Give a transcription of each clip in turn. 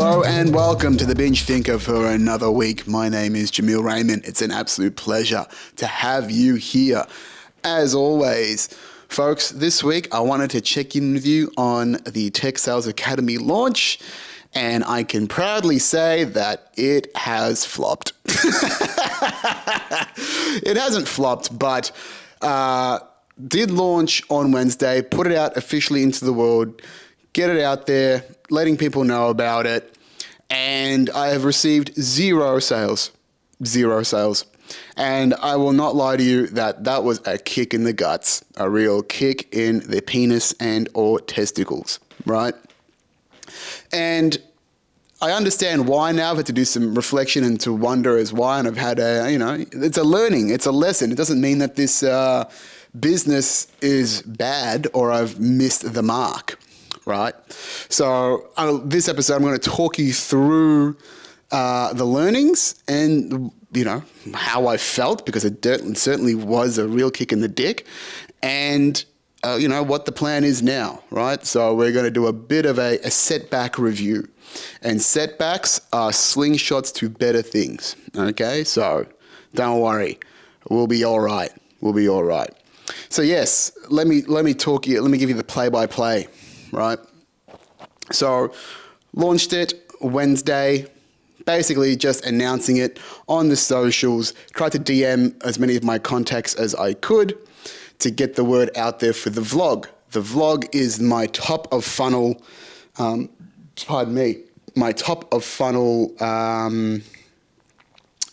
Hello and welcome to the Binge Thinker for another week. My name is Jamil Raymond. It's an absolute pleasure to have you here. As always, folks, this week I wanted to check in with you on the Tech Sales Academy launch, and I can proudly say that it has flopped. It hasn't flopped, but did launch on Wednesday, put it out officially into the world, get it out there, letting people know about it, and I have received zero sales. And I will not lie to you that was a kick in the guts, a real kick in the penis and or testicles, right? And I understand why now. I've had to do some reflection and to wonder as why, and I've had it's a learning, it's a lesson. It doesn't mean that this business is bad or I've missed the mark. Right. So this episode, I'm going to talk you through the learnings and, how I felt, because it certainly was a real kick in the dick, and, what the plan is now. Right. So we're going to do a bit of a setback review, and setbacks are slingshots to better things. OK, so don't worry. We'll be all right. We'll be all right. So, yes, let me give you the play-by-play. Right. So launched it Wednesday, basically just announcing it on the socials, tried to DM as many of my contacts as I could to get the word out there for the vlog. The vlog is my top of funnel, my top of funnel,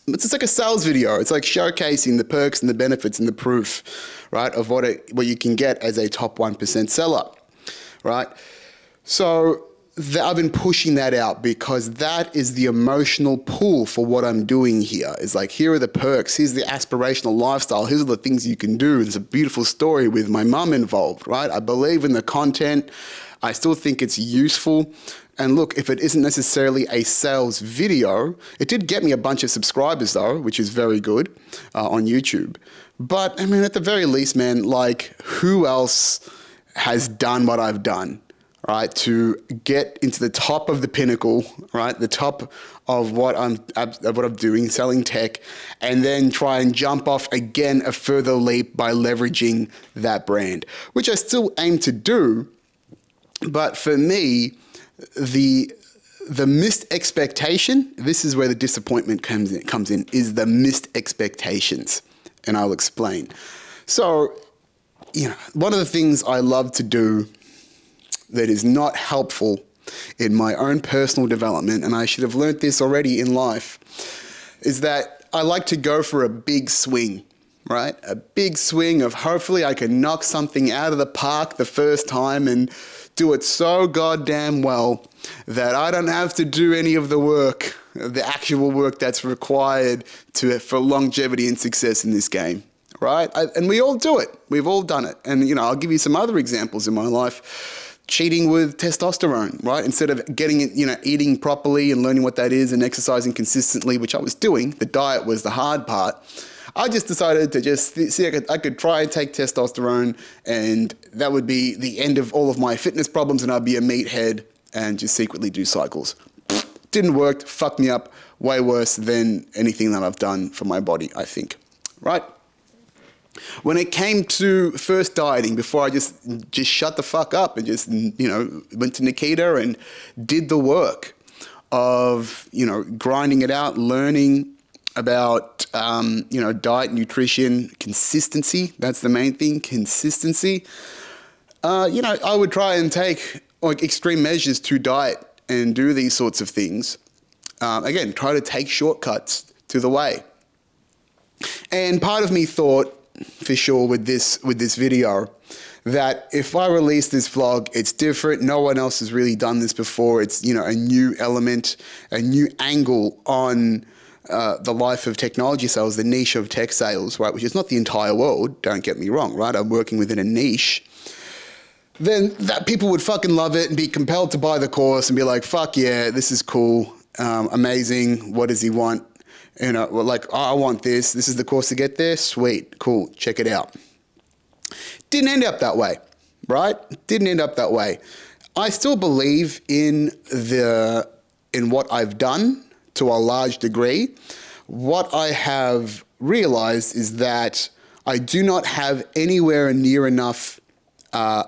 it's like a sales video. It's like showcasing the perks and the benefits and the proof, right, of what you can get as a top 1% seller. Right? So I've been pushing that out because that is the emotional pull for what I'm doing here. It's like, here are the perks. Here's the aspirational lifestyle. Here's the things you can do. It's a beautiful story with my mum involved, right? I believe in the content. I still think it's useful. And look, if it isn't necessarily a sales video, it did get me a bunch of subscribers though, which is very good on YouTube. But I mean, at the very least, man, like, who else has done what I've done, right, to get into the top of the pinnacle, right, the top of what I'm doing, selling tech, and then try and jump off again a further leap by leveraging that brand, which I still aim to do. But for me, the missed expectation, this is where the disappointment comes in, is the missed expectations, and I'll explain. So, one of the things I love to do that is not helpful in my own personal development, and I should have learned this already in life, is that I like to go for a big swing, right? A big swing of hopefully I can knock something out of the park the first time and do it so goddamn well that I don't have to do any of the work, the actual work that's required for longevity and success in this game. Right? And we all do it. We've all done it. And, I'll give you some other examples in my life. Cheating with testosterone, right? Instead of getting it, eating properly and learning what that is and exercising consistently, which I was doing, the diet was the hard part. I just decided to just see I could try and take testosterone, and that would be the end of all of my fitness problems, and I'd be a meathead and just secretly do cycles. Didn't work. Fucked me up way worse than anything that I've done for my body, I think. Right? When it came to first dieting, before I just shut the fuck up and just, went to Nikita and did the work of, grinding it out, learning about, diet, nutrition, consistency. That's the main thing, consistency. I would try and take extreme measures to diet and do these sorts of things. Again, try to take shortcuts to the way. And part of me thought, for sure, with this video, that if I release this vlog, it's different. No one else has really done this before. It's, a new element, a new angle on the life of technology sales, the niche of tech sales, right? Which is not the entire world. Don't get me wrong, right? I'm working within a niche. Then that people would fucking love it and be compelled to buy the course and be like, fuck yeah, this is cool, amazing. What does he want? I want this. This is the course to get there. Sweet. Cool. Check it out. Didn't end up that way, right? Didn't end up that way. I still believe in in what I've done to a large degree, what I have realized is that I do not have anywhere near enough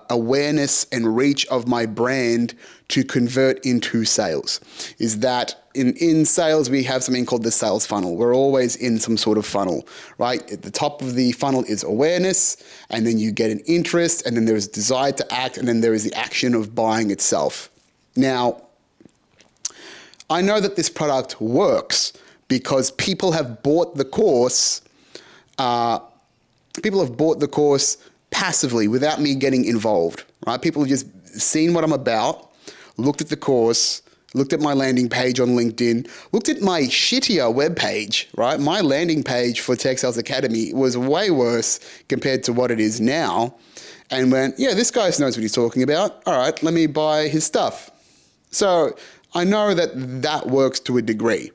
awareness and reach of my brand to convert into sales. Is that in sales, we have something called the sales funnel. We're always in some sort of funnel, right? At the top of the funnel is awareness, and then you get an interest, and then there is desire to act, and then there is the action of buying itself. Now, I know that this product works because people have bought the course. People have bought the course passively without me getting involved, right? People have just seen what I'm about, looked at the course, looked at my landing page on LinkedIn, looked at my shittier webpage, right? My landing page for Tech Sales Academy was way worse compared to what it is now, and went, yeah, this guy knows what he's talking about. All right, let me buy his stuff. So I know that that works to a degree.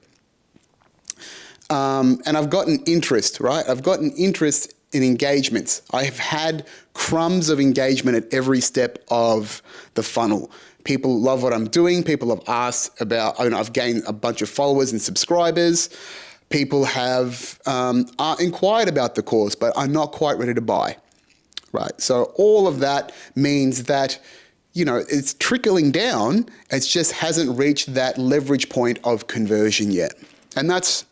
And I've gotten interest, right? I've gotten interest in engagements. I have had crumbs of engagement at every step of the funnel. People love what I'm doing. People have asked about, I've gained a bunch of followers and subscribers. People have inquired about the course, but are not quite ready to buy, right? So all of that means that, it's trickling down. It just hasn't reached that leverage point of conversion yet. And that's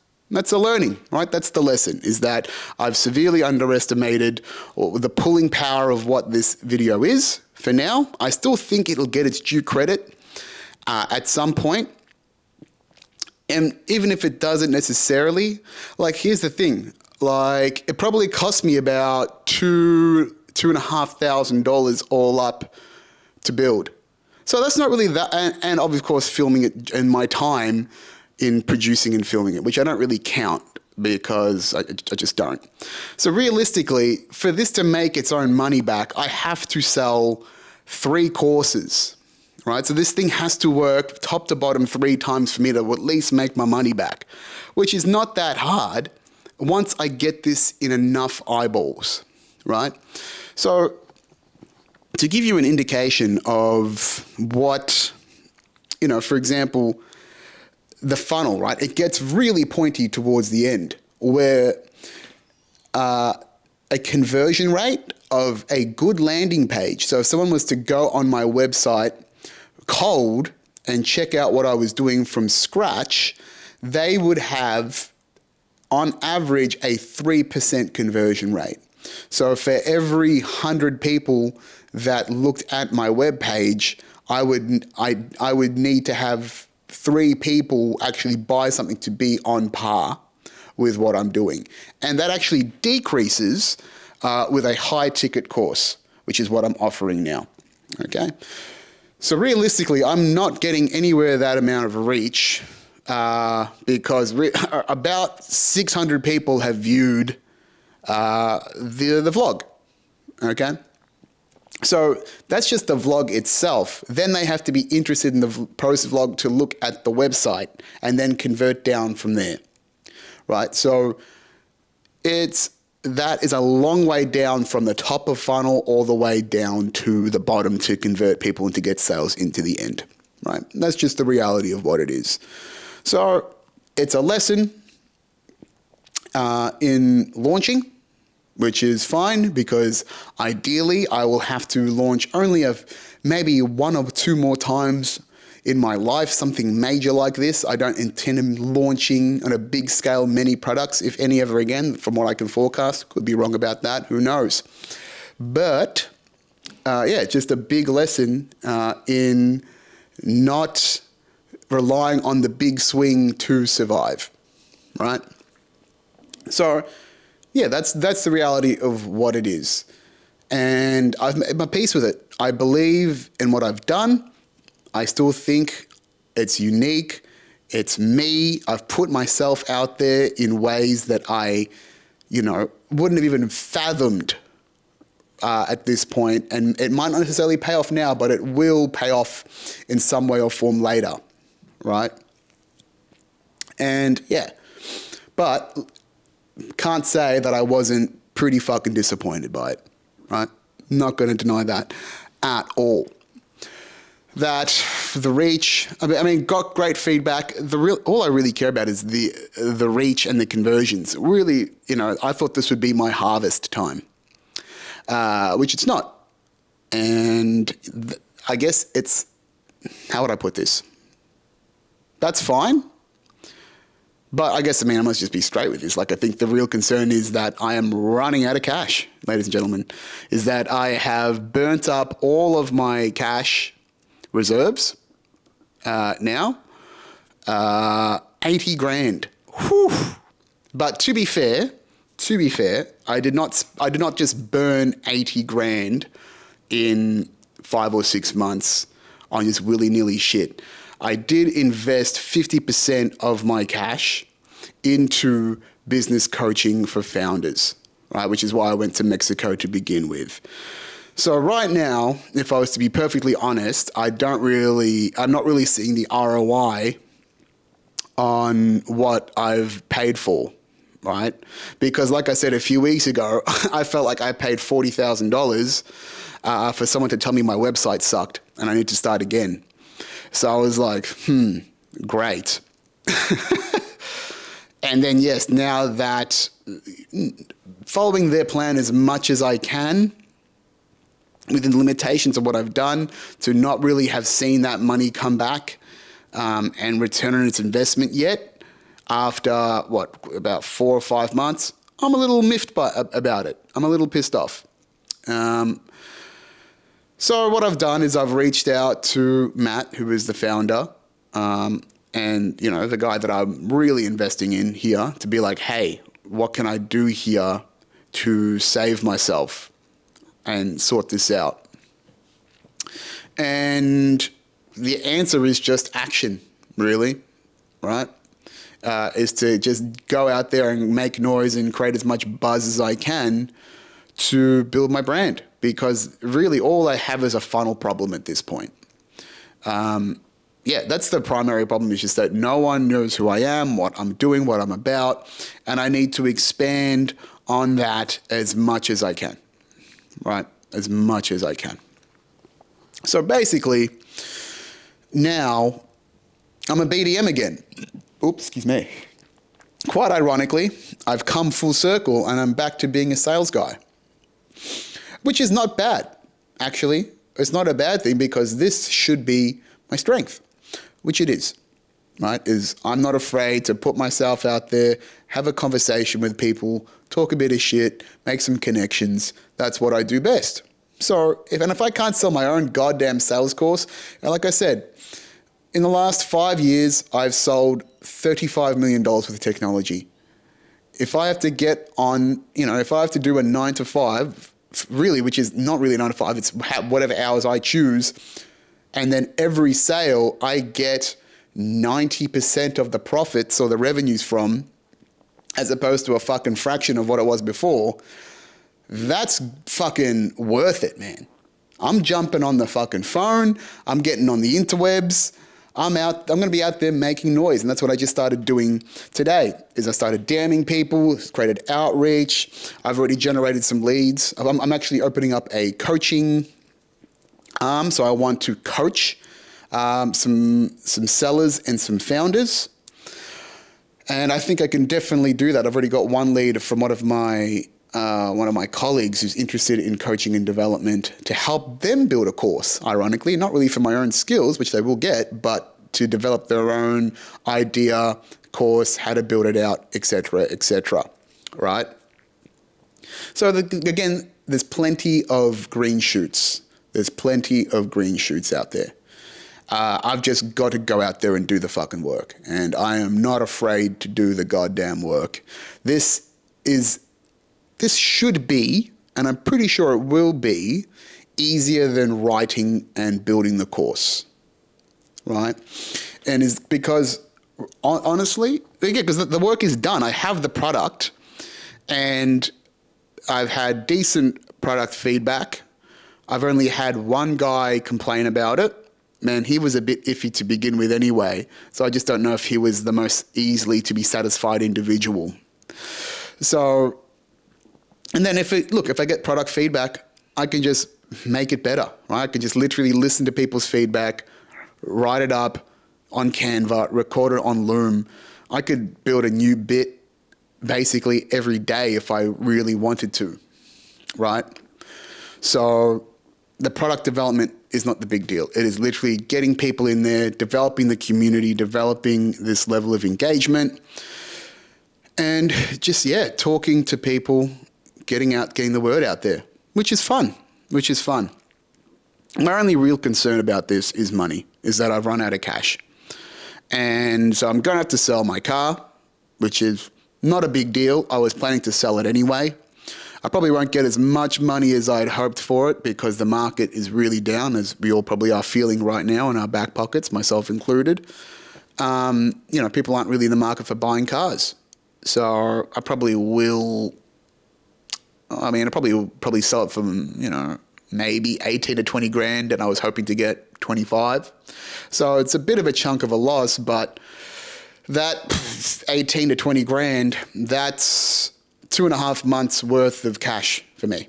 a learning, right? That's the lesson, is that I've severely underestimated the pulling power of what this video is for now. I still think it'll get its due credit at some point. And even if it doesn't necessarily, here's the thing, it probably cost me about $2,500 all up to build. So that's not really that, and of course filming it in my time in producing and filming it, which I don't really count because I just don't. So realistically, for this to make its own money back, I have to sell 3 courses, right? So this thing has to work top to bottom 3 times for me to at least make my money back, which is not that hard once I get this in enough eyeballs, right? So to give you an indication of what, for example, the funnel, right? It gets really pointy towards the end, where a conversion rate of a good landing page. So if someone was to go on my website cold and check out what I was doing from scratch, they would have, on average, a 3% conversion rate. So for every 100 people that looked at my webpage, I would need to have 3 people actually buy something to be on par with what I'm doing. And that actually decreases with a high ticket course, which is what I'm offering now, okay? So realistically, I'm not getting anywhere that amount of reach because about 600 people have viewed the vlog, okay? So that's just the vlog itself. Then they have to be interested in the post vlog to look at the website and then convert down from there, right? So that is a long way down from the top of funnel all the way down to the bottom to convert people and to get sales into the end, right? That's just the reality of what it is. So it's a lesson in launching, which is fine because ideally I will have to launch only maybe 1 or 2 more times in my life, something major like this. I don't intend on launching on a big scale many products, if any ever again, from what I can forecast. Could be wrong about that, who knows. But just a big lesson in not relying on the big swing to survive, right? So that's the reality of what it is. And I've made my peace with it. I believe in what I've done. I still think it's unique. It's me. I've put myself out there in ways that I, wouldn't have even fathomed at this point. And it might not necessarily pay off now, but it will pay off in some way or form later, right? And but can't say that I wasn't pretty fucking disappointed by it, right? Not going to deny that at all. that the reach, I mean, got great feedback. All I really care about is the reach and the conversions. Really, I thought this would be my harvest time, which it's not. And I guess it's, how would I put this? That's fine. But I guess, I must just be straight with this. Like, I think the real concern is that I am running out of cash, ladies and gentlemen, is that I have burnt up all of my cash reserves now. 80 grand. Whew. But to be fair, I did not just burn 80 grand in 5 or 6 months on just willy-nilly shit. I did invest 50% of my cash into business coaching for founders, right? Which is why I went to Mexico to begin with. So right now, if I was to be perfectly honest, I'm not really seeing the ROI on what I've paid for, right? Because like I said a few weeks ago, I felt like I paid $40,000 for someone to tell me my website sucked and I need to start again. So I was like, great. And then, yes, now that following their plan as much as I can, within the limitations of what I've done, to not really have seen that money come back and return on its investment yet, after, about 4 or 5 months, I'm a little miffed about it. I'm a little pissed off. So what I've done is I've reached out to Matt, who is the founder, and the guy that I'm really investing in here, to be like, hey, what can I do here to save myself and sort this out? And the answer is just action, really, right? Is to just go out there and make noise and create as much buzz as I can to build my brand. Because really all I have is a funnel problem at this point. That's the primary problem, is just that no one knows who I am, what I'm doing, what I'm about, and I need to expand on that as much as I can, right? As much as I can. So basically, now I'm a BDM again. Oops, excuse me. Quite ironically, I've come full circle and I'm back to being a sales guy. Which is not bad, actually. It's not a bad thing, because this should be my strength, which it is, right? I'm not afraid to put myself out there, have a conversation with people, talk a bit of shit, make some connections. That's what I do best. So if I can't sell my own goddamn sales course, like I said, in the last 5 years, I've sold $35 million worth of technology. If I have to get on, if I have to do a 9 to 5, really, which is not really 9 to 5, it's whatever hours I choose, and then every sale I get 90% of the profits or the revenues from, as opposed to a fucking fraction of what it was before, that's fucking worth it, man. I'm jumping on the fucking phone, I'm getting on the interwebs, I'm going to be out there making noise. And that's what I just started doing today, is I started DMing people, created outreach. I've already generated some leads. I'm actually opening up a coaching arm. So I want to coach some sellers and some founders. And I think I can definitely do that. I've already got one lead from one of my colleagues who's interested in coaching and development, to help them build a course, ironically, not really for my own skills, which they will get, but to develop their own idea, course, how to build it out, etc., right? So again, there's plenty of green shoots. There's plenty of green shoots out there. I've just got to go out there and do the fucking work. And I am not afraid to do the goddamn work. This should be, and I'm pretty sure it will be, easier than writing and building the course, right? And is because, honestly, because the work is done. I have the product, and I've had decent product feedback. I've only had one guy complain about it. Man, he was a bit iffy to begin with anyway, so I just don't know if he was the most easily to be satisfied individual. So, and then if I get product feedback, I can just make it better, right? I could just literally listen to people's feedback, write it up on Canva, record it on Loom. I could build a new bit basically every day if I really wanted to, right? So the product development is not the big deal. It is literally getting people in there, developing the community, developing this level of engagement, and just, talking to people, getting the word out there, which is fun. My only real concern about this is money, is that I've run out of cash. And so I'm going to have to sell my car, which is not a big deal. I was planning to sell it anyway. I probably won't get as much money as I'd hoped for it because the market is really down, as we all probably are feeling right now in our back pockets, myself included. People aren't really in the market for buying cars. So I probably will, I'll probably sell it for, maybe 18 to 20 grand, and I was hoping to get 25. So it's a bit of a chunk of a loss, but that 18 to 20 grand, that's 2.5 months worth of cash for me.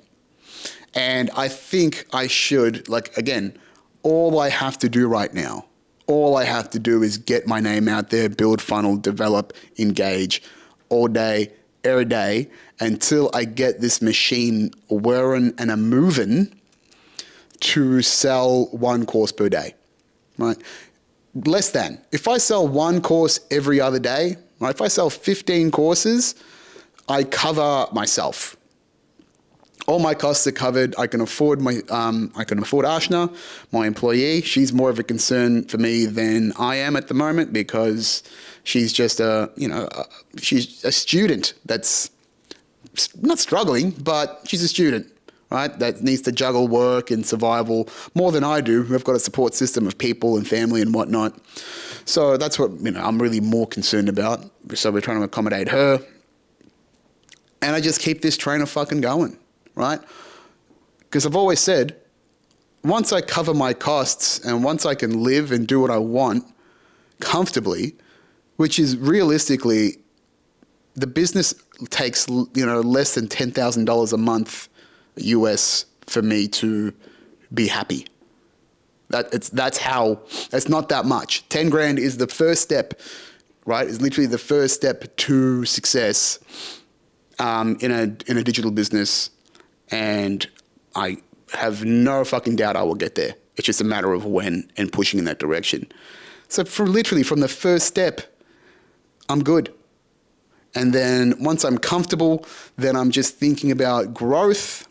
And I think I should, all I have to do right now, all I have to do is get my name out there, build funnel, develop, engage all day, every day, until I get this machine whirring and a moving to sell one course per day, right? Less than. If I sell one course every other day, right? If I sell 15 courses, I cover myself. All my costs are covered. I can afford Ashna, my employee. She's more of a concern for me than I am at the moment because she's just she's a student that's not struggling, but she's a student, right? That needs to juggle work and survival more than I do. We've got a support system of people and family and whatnot. So that's what, I'm really more concerned about. So we're trying to accommodate her. And I just keep this train fucking going, right? Because I've always said, once I cover my costs and once I can live and do what I want comfortably, which is realistically, the business takes, less than $10,000 a month US for me to be happy. That's not that much. 10 grand is the first step, right? It's literally the first step to success. In a digital business, and I have no fucking doubt I will get there. It's just a matter of when and pushing in that direction. So from the first step, I'm good. And then once I'm comfortable, then I'm just thinking about growth.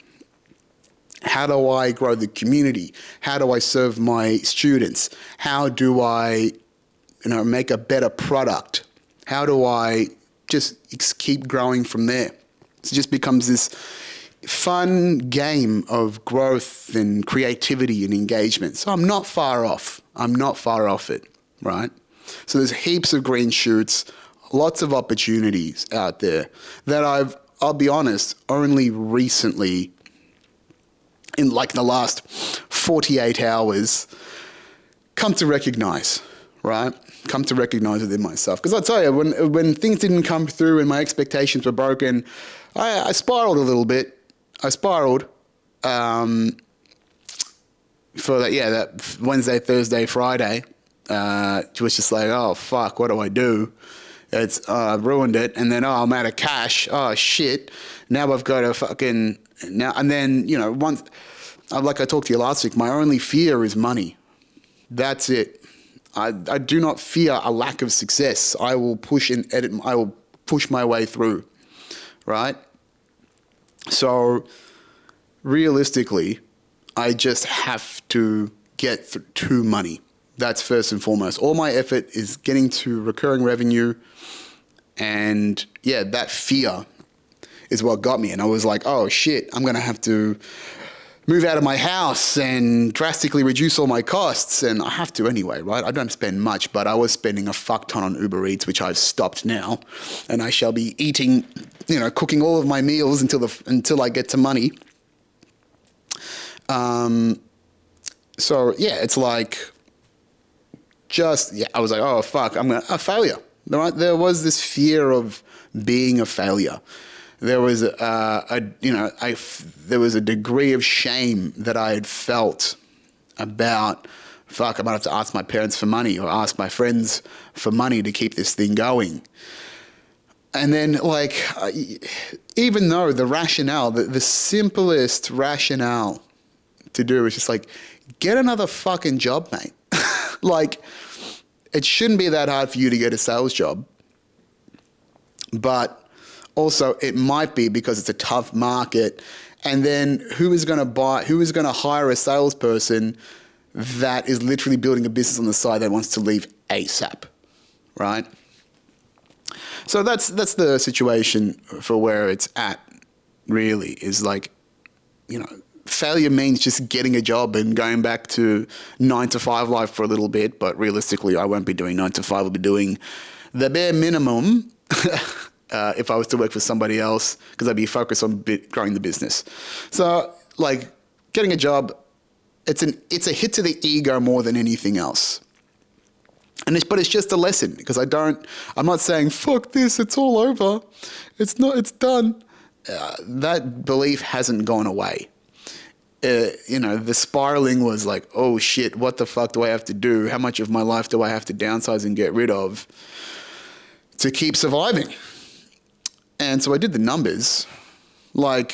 How do I grow the community? How do I serve my students? How do I, make a better product? How do I just keep growing from there? So it just becomes this fun game of growth and creativity and engagement. So I'm not far off. It, right? So there's heaps of green shoots, lots of opportunities out there that I'll be honest, only recently, in the last 48 hours, come to recognize, right? Come to recognize within myself. Because I'll tell you, when things didn't come through and my expectations were broken, I spiraled a little bit. For that Wednesday, Thursday, Friday, it was just like, oh, fuck, what do I do? It's ruined it. And then, I'm out of cash. Oh, shit. Now I've got to and then, once, like I talked to you last week, my only fear is money. That's it. I do not fear a lack of success. I will push and edit. I will push my way through, right? So realistically, I just have to get to money. That's first and foremost. All my effort is getting to recurring revenue. And that fear is what got me. And I was like, oh shit, I'm going to have to move out of my house and drastically reduce all my costs. And I have to anyway, right? I don't spend much, but I was spending a fuck ton on Uber Eats, which I've stopped now. And I shall be eating, cooking all of my meals until I get to money. It's like, I was like, oh fuck, I'm a failure. Right? There was this fear of being a failure. there was there was a degree of shame that I had felt about, fuck, I might have to ask my parents for money or ask my friends for money to keep this thing going. And then, like, even though the rationale, the simplest rationale to do is just like, get another fucking job, mate. Like, it shouldn't be that hard for you to get a sales job. But also, it might be because it's a tough market. And then who is going to hire a salesperson that is literally building a business on the side that wants to leave ASAP, right? So that's the situation for where it's at, really, is like, failure means just getting a job and going back to 9-to-5 life for a little bit. But realistically, I won't be doing 9-to-5. I'll be doing the bare minimum if I was to work for somebody else, because I'd be focused on growing the business. So, like, getting a job, it's a hit to the ego more than anything else. But it's just a lesson, because I'm not saying, fuck this, it's all over. It's done. That belief hasn't gone away. The spiraling was like, oh shit, what the fuck do I have to do? How much of my life do I have to downsize and get rid of to keep surviving? And so I did the numbers. Like,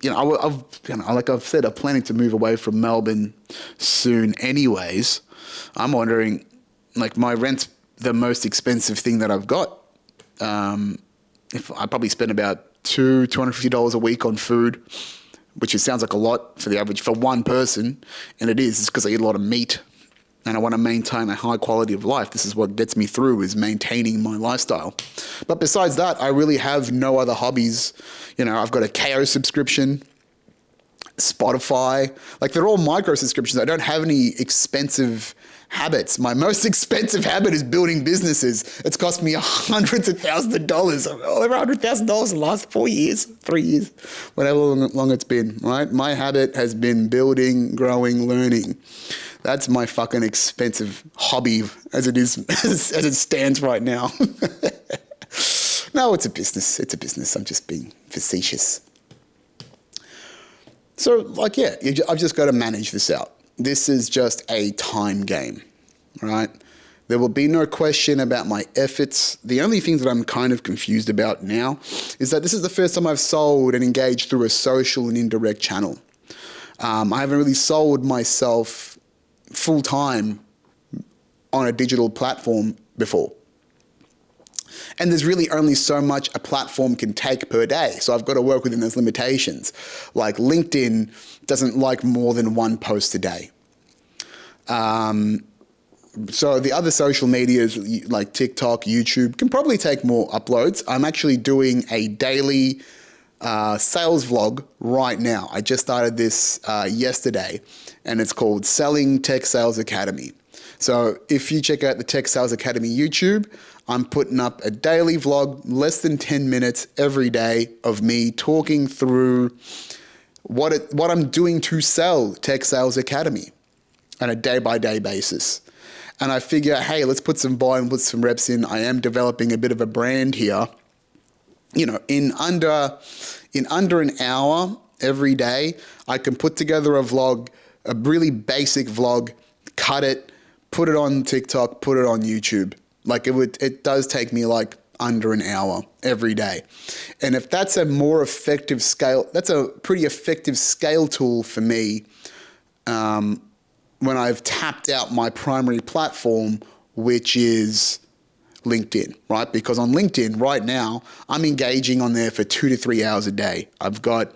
like I've said, I'm planning to move away from Melbourne soon anyways. I'm wondering, like, my rent's the most expensive thing that I've got. If I probably spend about $250 a week on food, which sounds like a lot for the average, for one person. And it is. It's because I eat a lot of meat and I want to maintain a high quality of life. This is what gets me through, is maintaining my lifestyle. But besides that, I really have no other hobbies. I've got a KO subscription, Spotify, like, they're all micro subscriptions. I don't have any expensive habits. My most expensive habit is building businesses. It's cost me hundreds of thousands of dollars, over $100,000 in the last 4 years, 3 years, whatever long it's been, right? My habit has been building, growing, learning. That's my fucking expensive hobby as it is, as it stands right now. No, it's a business. It's a business. I'm just being facetious. So, like, yeah, I've just got to manage this out. This is just a time game, right? There will be no question about my efforts. The only thing that I'm kind of confused about now is that this is the first time I've sold and engaged through a social and indirect channel. I haven't really sold myself full time on a digital platform before. And there's really only so much a platform can take per day. So I've got to work within those limitations. Like, LinkedIn doesn't like more than one post a day. So the other social medias like TikTok, YouTube can probably take more uploads. I'm actually doing a daily sales vlog right now. I just started this yesterday, and it's called Selling Tech Sales Academy. So if you check out the Tech Sales Academy YouTube, I'm putting up a daily vlog, less than 10 minutes every day, of me talking through what I'm doing to sell Tech Sales Academy on a day-by-day basis. And I figure, hey, let's put some buy-in, put some reps in. I am developing a bit of a brand here. In under an hour every day, I can put together a vlog, a really basic vlog, cut it, put it on TikTok, put it on YouTube. Like, it does take me like under an hour every day. And if that's a more effective scale, that's a pretty effective scale tool for me when I've tapped out my primary platform, which is LinkedIn, right? Because on LinkedIn right now, I'm engaging on there for 2 to 3 hours a day. I've got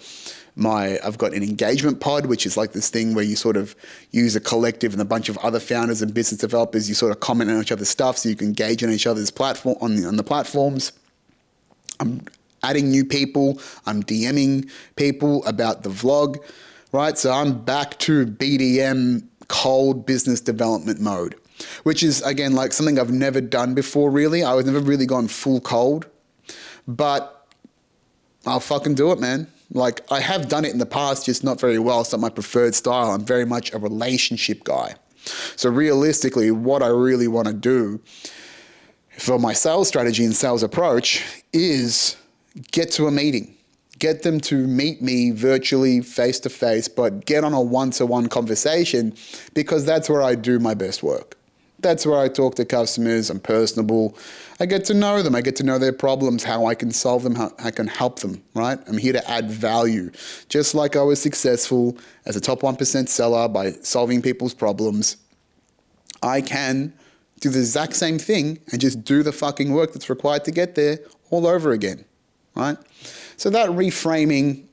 an engagement pod, which is like this thing where you sort of use a collective and a bunch of other founders and business developers. You sort of comment on each other's stuff so you can engage on each other's platform on the platforms. I'm adding new people. I'm DMing people about the vlog, right? So I'm back to BDM, cold business development mode, which is, again, like something I've never done before, really. I was never really gone full cold, but I'll fucking do it, man. Like, I have done it in the past, just not very well. It's not my preferred style. I'm very much a relationship guy. So realistically, what I really want to do for my sales strategy and sales approach is get to a meeting. Get them to meet me virtually, face to face, but get on a one-to-one conversation, because that's where I do my best work. That's where I talk to customers. I'm personable. I get to know them. I get to know their problems, how I can solve them, how I can help them, right? I'm here to add value. Just like I was successful as a top 1% seller by solving people's problems, I can do the exact same thing and just do the fucking work that's required to get there all over again, right? So that reframing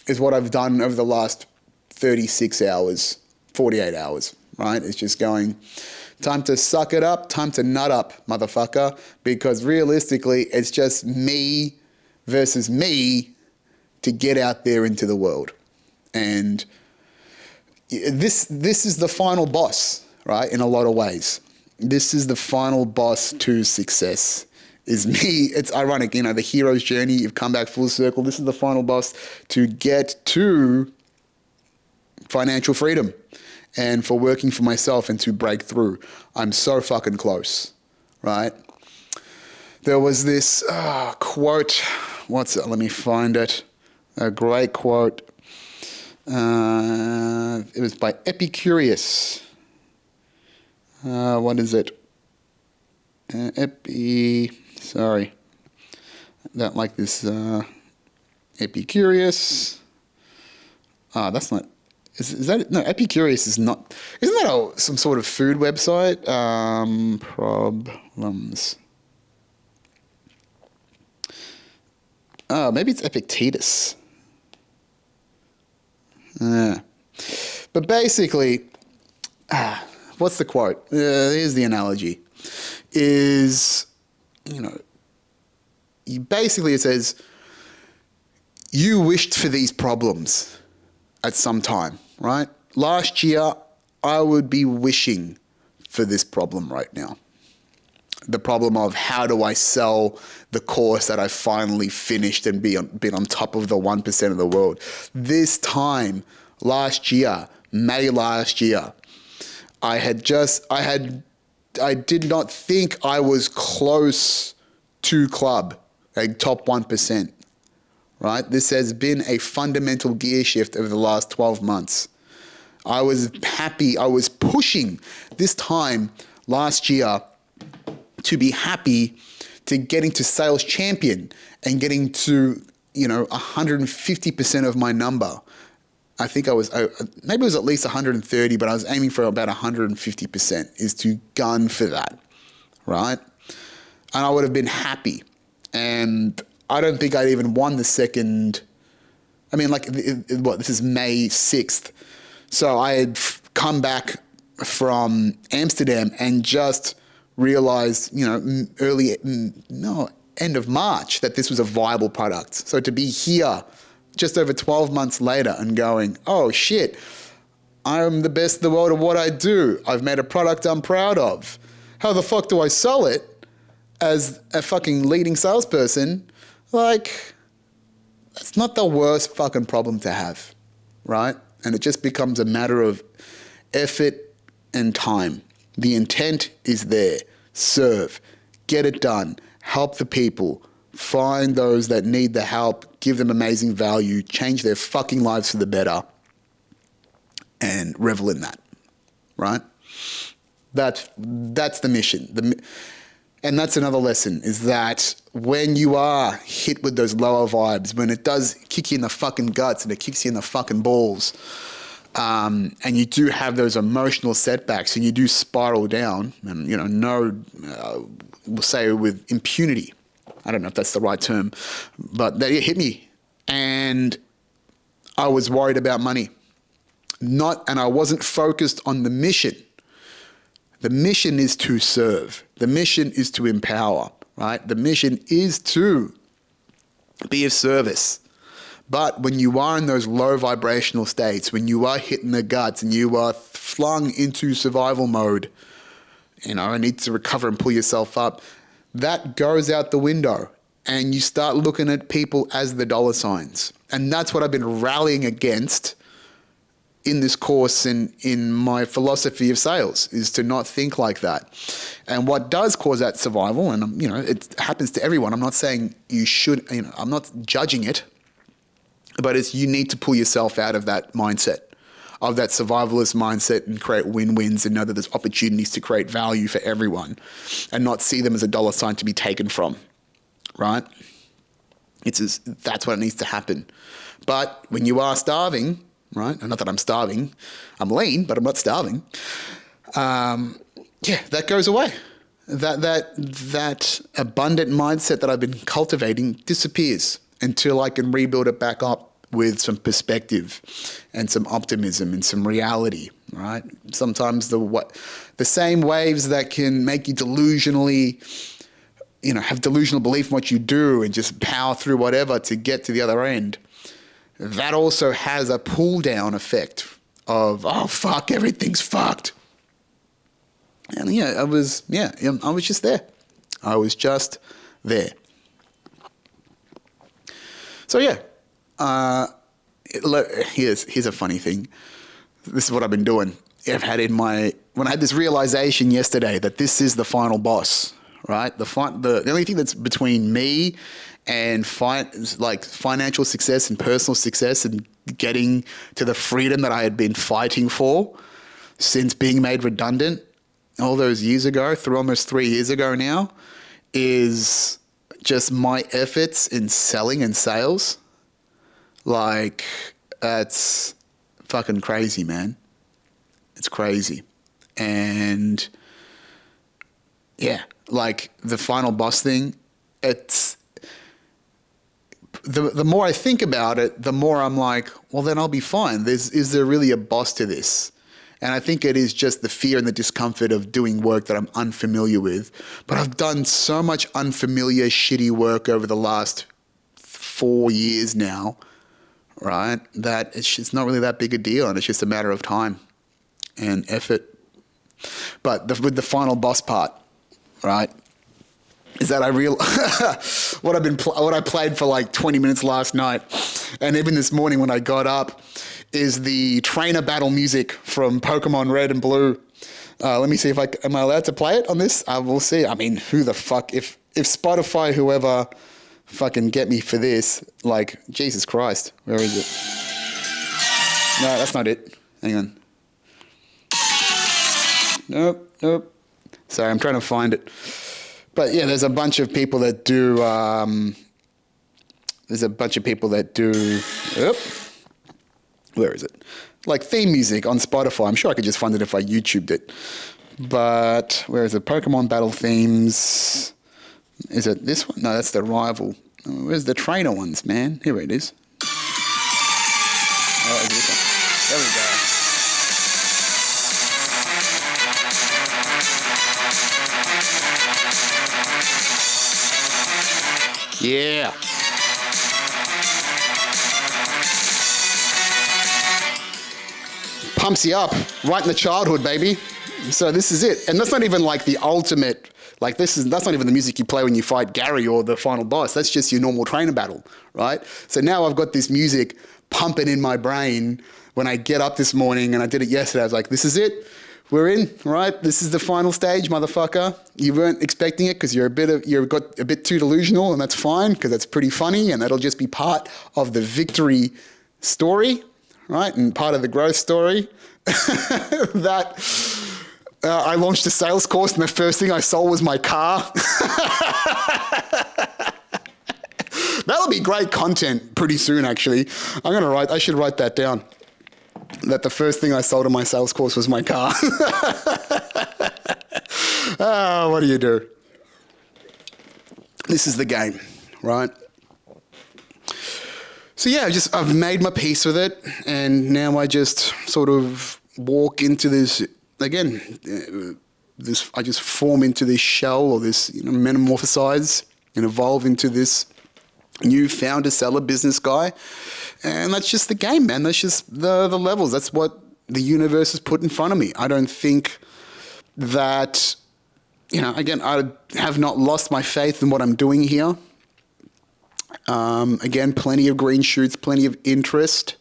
is what I've done over the last 36 hours, 48 hours, right? It's just going, time to suck it up, time to nut up, motherfucker, because realistically, it's just me versus me to get out there into the world. And this is the final boss, right? In a lot of ways. This is the final boss to success. Is me. It's ironic, the hero's journey, you've come back full circle. This is the final boss to get to financial freedom and for working for myself and to break through. I'm so fucking close, right? There was this quote. What's it? Let me find it. A great quote. It was by Epicurus. What is it? Sorry. I don't like this. Epicurus. That's not. Is that? No, Epicurus is not. Isn't that some sort of food website? Problems. Oh, maybe it's Epictetus. But basically, what's the quote? Here's the analogy. Basically it says, you wished for these problems at some time, right? Last year, I would be wishing for this problem right now. The problem of how do I sell the course that I finally finished and been on top of the 1% of the world. This time last year, May last year, I did not think I was close to club, a top 1%, right? This has been a fundamental gear shift over the last 12 months. I was happy. I was pushing this time last year to be happy to getting to sales champion and getting to, 150% of my number. I think maybe it was at least 130, but I was aiming for about 150% is to gun for that, right? And I would have been happy. And I don't think I'd even won the second. I mean, this is May 6th. So I had come back from Amsterdam and just realized, end of March that this was a viable product. So to be here just over 12 months later and going, oh shit, I'm the best in the world at what I do. I've made a product I'm proud of. How the fuck do I sell it as a fucking leading salesperson? It's not the worst fucking problem to have, right? And it just becomes a matter of effort and time. The intent is there. Serve. Get it done. Help the people. Find those that need the help. Give them amazing value. Change their fucking lives for the better. And revel in that. Right? That's the mission. And that's another lesson, is that when you are hit with those lower vibes, when it does kick you in the fucking guts and it kicks you in the fucking balls, and you do have those emotional setbacks and you do spiral down, and, we'll say with impunity. I don't know if that's the right term, but it hit me. And I was worried about money. And I wasn't focused on the mission. The mission is to serve. The mission is to empower, right? The mission is to be of service. But when you are in those low vibrational states, when you are hitting the guts and you are flung into survival mode, and need to recover and pull yourself up, that goes out the window and you start looking at people as the dollar signs. And that's what I've been rallying against in this course and in my philosophy of sales is to not think like that. And what does cause that survival, and it happens to everyone. I'm not saying you should, I'm not judging it, but it's you need to pull yourself out of that mindset, of that survivalist mindset, and create win-wins and know that there's opportunities to create value for everyone and not see them as a dollar sign to be taken from, right? That's what needs to happen. But when you are starving, right? And not that I'm starving, I'm lean, but I'm not starving. That goes away. That abundant mindset that I've been cultivating disappears until I can rebuild it back up with some perspective and some optimism and some reality, right? Sometimes the same waves that can make you delusionally, have delusional belief in what you do and just power through whatever to get to the other end, that also has a pull down effect of, oh fuck, everything's fucked. And I was just there. I was just there. So here's a funny thing. This is what I've been doing. When I had this realization yesterday that this is the final boss, right? The only thing that's between me and financial success and personal success and getting to the freedom that I had been fighting for since being made redundant all those years ago, through almost 3 years ago now, is just my efforts in selling and sales. Like, that's fucking crazy, man. It's crazy. And like the final boss thing, it's the more I think about it, the more I'm like, well, then I'll be fine. Is there really a boss to this? And I think it is just the fear and the discomfort of doing work that I'm unfamiliar with. But I've done so much unfamiliar, shitty work over the last 4 years now, right? That it's not really that big a deal, and it's just a matter of time and effort. But with the final boss part, right, is that I what I played for like 20 minutes last night, and even this morning when I got up, is the trainer battle music from Pokemon Red and Blue. Let me see am I allowed to play it on this? We'll see. I mean, who the fuck, if Spotify, whoever, fucking get me for this, like, Jesus Christ, where is it? No, that's not it. Hang on. Nope. Sorry, I'm trying to find it. But yeah, there's a bunch of people that do, where is it? Like theme music on Spotify. I'm sure I could just find it if I YouTubed it. But where is it? Pokemon battle themes. Is it this one? No, that's the rival. Where's the trainer ones, man? Here it is. Oh, is this one? There we go. Yeah. Pumps you up right in the childhood, baby. So this is it. And that's not even like the ultimate, like that's not even the music you play when you fight Gary or the final boss. That's just your normal trainer battle, right? So now I've got this music pumping in my brain when I get up this morning, and I did it yesterday. I was like, this is it. We're in, right? This is the final stage, motherfucker. You weren't expecting it because you got a bit too delusional, and that's fine because that's pretty funny, and that'll just be part of the victory story, right? And part of the growth story. I launched a sales course, and the first thing I sold was my car. That'll be great content pretty soon, actually. I should write that down. That the first thing I sold in my sales course was my car. What do you do? This is the game, right? So yeah, I've made my peace with it, and now I just sort of walk into this again. I just form into this shell, or this metamorphosize and evolve into this new founder, seller, business guy, and that's just the game, man. That's just the levels. That's what the universe has put in front of me. I don't think that again, I have not lost my faith in what I'm doing here. Again, plenty of green shoots, plenty of interest.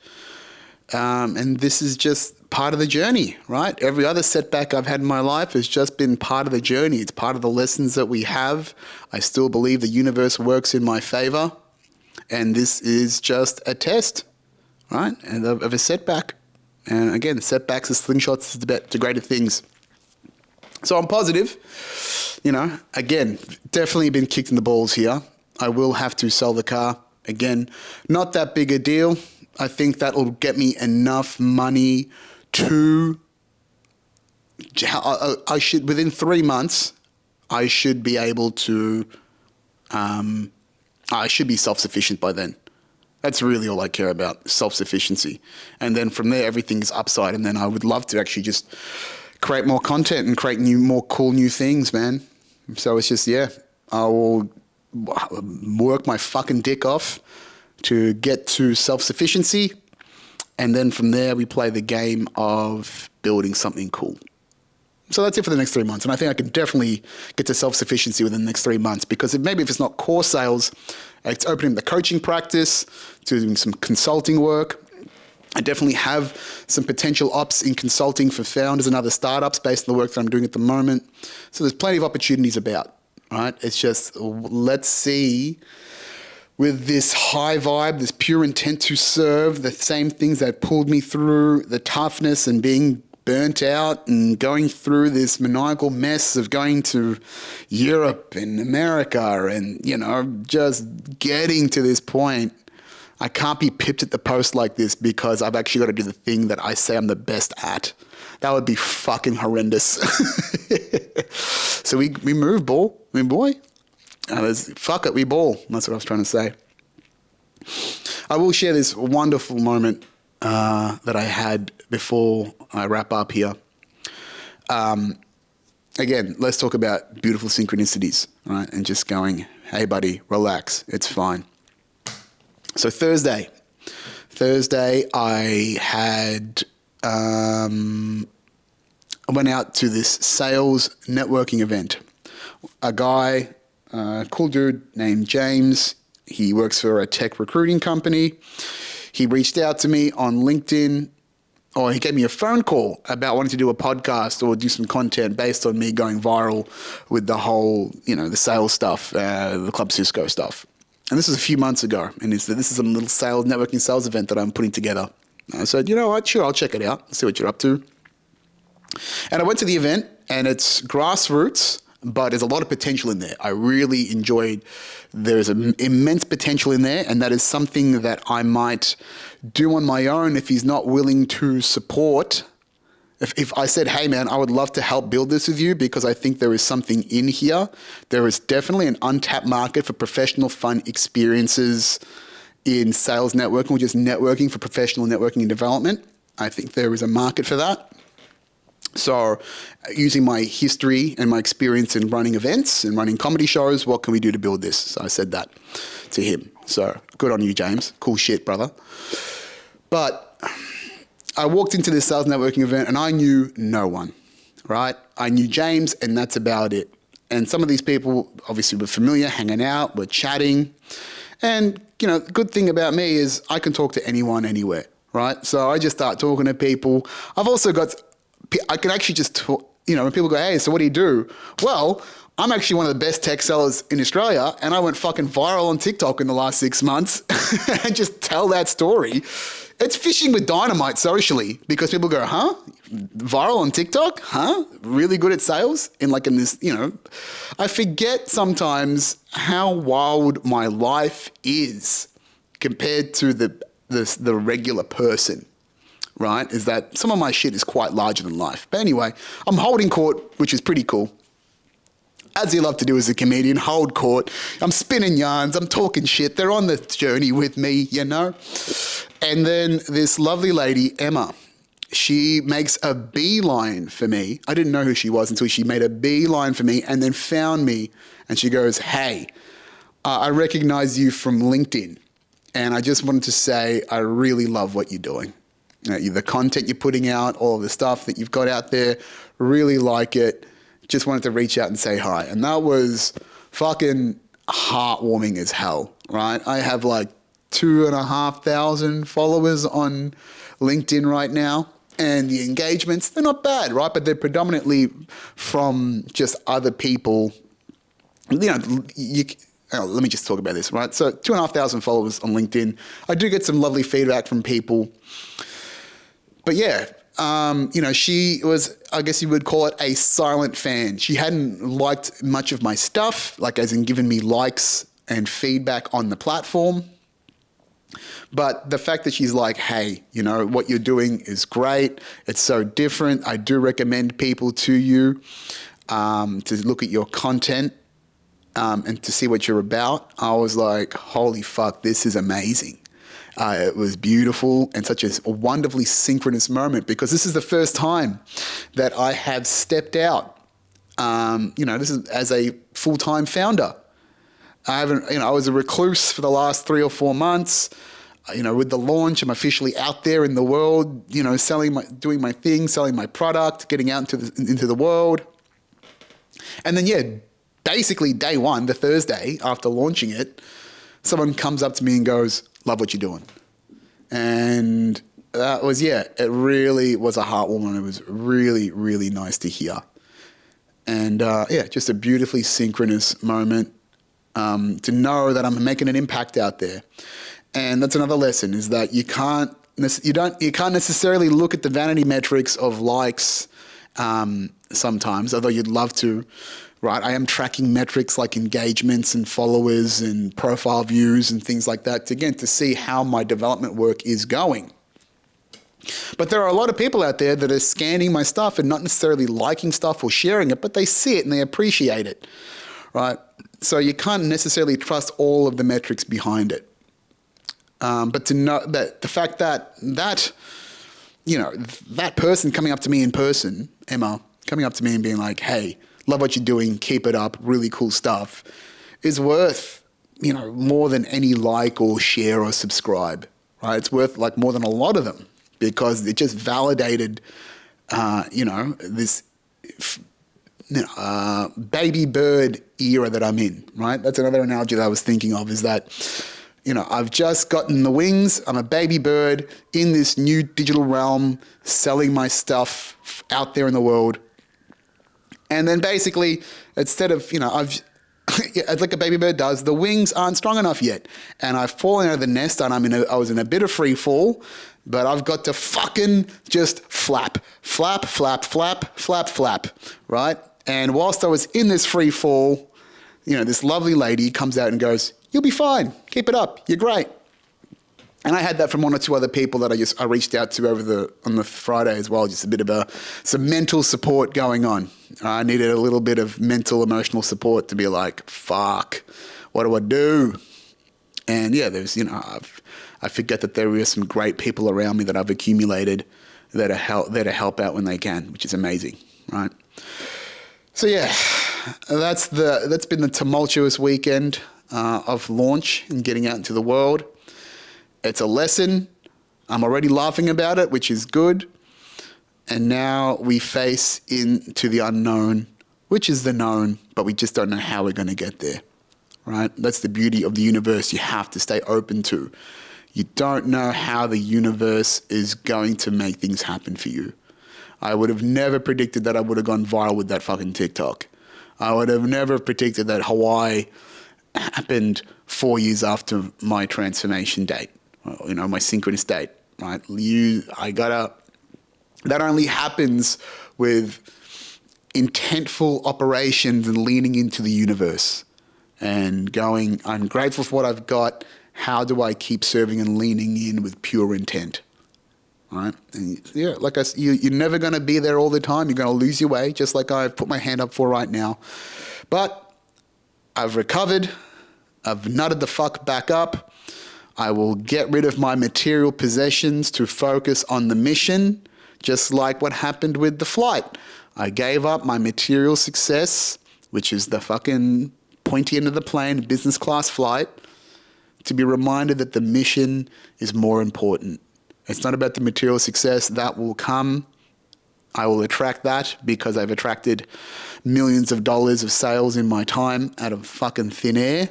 And this is just part of the journey, right? Every other setback I've had in my life has just been part of the journey. It's part of the lessons that we have. I still believe the universe works in my favor. And this is just a test, right? And of a setback. And again, setbacks are slingshots to greater things. So I'm positive, again, definitely been kicked in the balls here. I will have to sell the car. Again, not that big a deal. I think that'll get me enough money to, I should, within 3 months, I should be able to, I should be self-sufficient by then. That's really all I care about, self-sufficiency. And then from there, everything's upside. And then I would love to actually just create more content and create more cool new things, man. So it's just, I will work my fucking dick off to get to self-sufficiency. And then from there, we play the game of building something cool. So that's it for the next 3 months. And I think I can definitely get to self-sufficiency within the next 3 months, because if it's not core sales, it's opening the coaching practice, doing some consulting work. I definitely have some potential ops in consulting for founders and other startups based on the work that I'm doing at the moment. So there's plenty of opportunities about, right? It's just, let's see, with this high vibe, this pure intent to serve, the same things that pulled me through the toughness and being burnt out and going through this maniacal mess of going to Europe and America and, just getting to this point. I can't be pipped at the post like this because I've actually got to do the thing that I say I'm the best at. That would be fucking horrendous. So we move, ball. I mean, boy. Fuck it, we ball. That's what I was trying to say. I will share this wonderful moment that I had before I wrap up here. Again, let's talk about beautiful synchronicities, right? And just going, hey, buddy, relax. It's fine. So Thursday, I had, I went out to this sales networking event. A guy, cool dude named James, he works for a tech recruiting company. He reached out to me on LinkedIn, or he gave me a phone call about wanting to do a podcast or do some content based on me going viral with the whole, the sales stuff, the Club Cisco stuff. And this was a few months ago. And this is a little networking sales event that I'm putting together. And I said, you know what? Sure, I'll check it out. See what you're up to. And I went to the event, and it's grassroots, but there's a lot of potential in there. I really enjoyed, there's an immense potential in there, and that is something that I might do on my own if he's not willing to support. If I said, hey man, I would love to help build this with you because I think there is something in here. There is definitely an untapped market for professional fun experiences in sales networking, or just networking for professional networking and development. I think there is a market for that. So using my history and my experience in running events and running comedy shows, what can we do to build this? So I said that to him. So good on you, James. Cool shit, brother. But I walked into this sales networking event and I knew no one, right? I knew James and that's about it. And some of these people obviously were familiar, hanging out, we're chatting. And, the good thing about me is I can talk to anyone, anywhere, right? So I just start talking to people. I can actually just talk, when people go, hey, so what do you do? Well, I'm actually one of the best tech sellers in Australia, and I went fucking viral on TikTok in the last 6 months and just tell that story. It's fishing with dynamite socially, because people go, huh? Viral on TikTok? Huh? Really good at sales? In this, I forget sometimes how wild my life is compared to the regular person. Right, is that some of my shit is quite larger than life. But anyway, I'm holding court, which is pretty cool. As you love to do as a comedian, hold court. I'm spinning yarns, I'm talking shit. They're on the journey with me, And then this lovely lady, Emma, she makes a beeline for me. I didn't know who she was until she made a beeline for me and then found me. And she goes, hey, I recognize you from LinkedIn. And I just wanted to say, I really love what you're doing. The content you're putting out, all of the stuff that you've got out there, really like it. Just wanted to reach out and say hi. And that was fucking heartwarming as hell, right? I have 2,500 followers on LinkedIn right now. And the engagements, they're not bad, right? But they're predominantly from just other people. Let me just talk about this, right? So 2,500 followers on LinkedIn. I do get some lovely feedback from people. But yeah, she was, I guess you would call it a silent fan. She hadn't liked much of my stuff, like as in given me likes and feedback on the platform. But the fact that she's like, hey, what you're doing is great. It's so different. I do recommend people to you to look at your content and to see what you're about. I was like, holy fuck, this is amazing. It was beautiful and such a wonderfully synchronous moment because this is the first time that I have stepped out. This is as a full-time founder. I was a recluse for the last 3 or 4 months. With the launch, I'm officially out there in the world, doing my thing, selling my product, getting out into the world. And then, basically day one, the Thursday after launching it, someone comes up to me and goes, love what you're doing. And that was, it really was a heartwarmer. It was really, really nice to hear. And just a beautifully synchronous moment to know that I'm making an impact out there. And that's another lesson, is that you can't necessarily look at the vanity metrics of likes sometimes, although you'd love to, right? I am tracking metrics like engagements and followers and profile views and things like that to see how my development work is going. But there are a lot of people out there that are scanning my stuff and not necessarily liking stuff or sharing it, but they see it and they appreciate it, right? So you can't necessarily trust all of the metrics behind it. But to know that the fact that person coming up to me in person, Emma, coming up to me and being like, hey, love what you're doing, keep it up, really cool stuff, is worth, more than any like or share or subscribe, right? It's worth like more than a lot of them because it just validated, this, baby bird era that I'm in, right? That's another analogy that I was thinking of, is that, I've just gotten the wings. I'm a baby bird in this new digital realm, selling my stuff out there in the world. And then basically, instead of, like a baby bird does, the wings aren't strong enough yet. And I've fallen out of the nest and I was in a bit of free fall, but I've got to fucking just flap, flap, flap, flap, flap, flap, right? And whilst I was in this free fall, this lovely lady comes out and goes, you'll be fine. Keep it up. You're great. And I had that from one or two other people that I reached out to on the Friday as well. Just a bit of some mental support going on. I needed a little bit of mental, emotional support to be like, fuck, what do I do? And there's, I forget that there are some great people around me that I've accumulated that are there to help out when they can, which is amazing, right? So that's been the tumultuous weekend of launch and getting out into the world. It's a lesson. I'm already laughing about it, which is good. And now we face into the unknown, which is the known, but we just don't know how we're going to get there, right? That's the beauty of the universe. You have to stay open to. You don't know how the universe is going to make things happen for you. I would have never predicted that I would have gone viral with that fucking TikTok. I would have never predicted that Hawaii happened 4 years after my transformation date, my synchronous date, right? That only happens with intentful operations and leaning into the universe and going, I'm grateful for what I've got. How do I keep serving and leaning in with pure intent? Right? And like I said, you're never going to be there all the time. You're going to lose your way, just like I've put my hand up for right now. But I've recovered. I've nutted the fuck back up. I will get rid of my material possessions to focus on the mission, just like what happened with the flight. I gave up my material success, which is the fucking pointy end of the plane, business class flight, to be reminded that the mission is more important. It's not about the material success. That will come. I will attract that because I've attracted millions of dollars of sales in my time out of fucking thin air.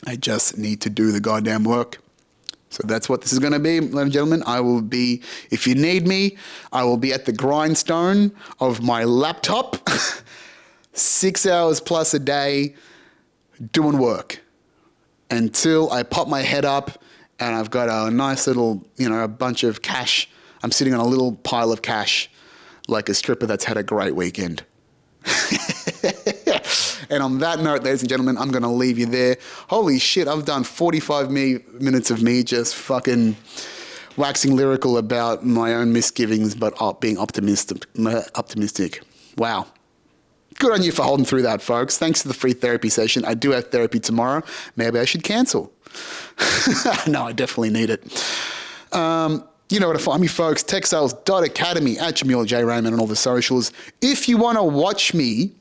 I just need to do the goddamn work So that's what this is going to be, ladies and gentlemen. I will be, if you need me, I will be at the grindstone of my laptop, 6 hours plus a day, doing work until I pop my head up and I've got a nice little, a bunch of cash. I'm sitting on a little pile of cash like a stripper that's had a great weekend. And on that note, ladies and gentlemen, I'm going to leave you there. Holy shit, I've done 45 minutes of me just fucking waxing lyrical about my own misgivings, but being optimistic. Wow. Good on you for holding through that, folks. Thanks for the free therapy session. I do have therapy tomorrow. Maybe I should cancel. No, I definitely need it. You know where to find me, folks. TechSales.academy at Jamil J. Raymond on all the socials. If you want to watch my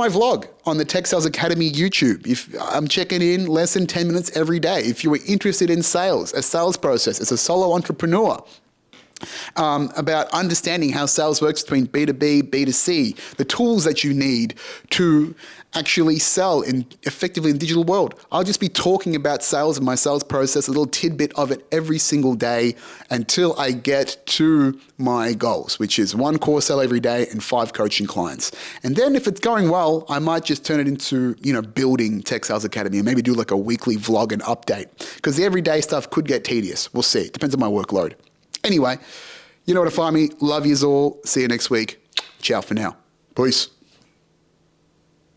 vlog on the Tech Sales Academy YouTube. If I'm checking in less than 10 minutes every day. If you are interested in sales, a sales process, as a solo entrepreneur, about understanding how sales works between B2B, B2C, the tools that you need to actually sell effectively in the digital world. I'll just be talking about sales and my sales process, a little tidbit of it every single day until I get to my goals, which is 1 core sell every day and 5 coaching clients. And then if it's going well, I might just turn it into, building Tech Sales Academy and maybe do like a weekly vlog and update, because the everyday stuff could get tedious. We'll see. It depends on my workload. Anyway, you know where to find me. Love yous all. See you next week. Ciao for now. Peace.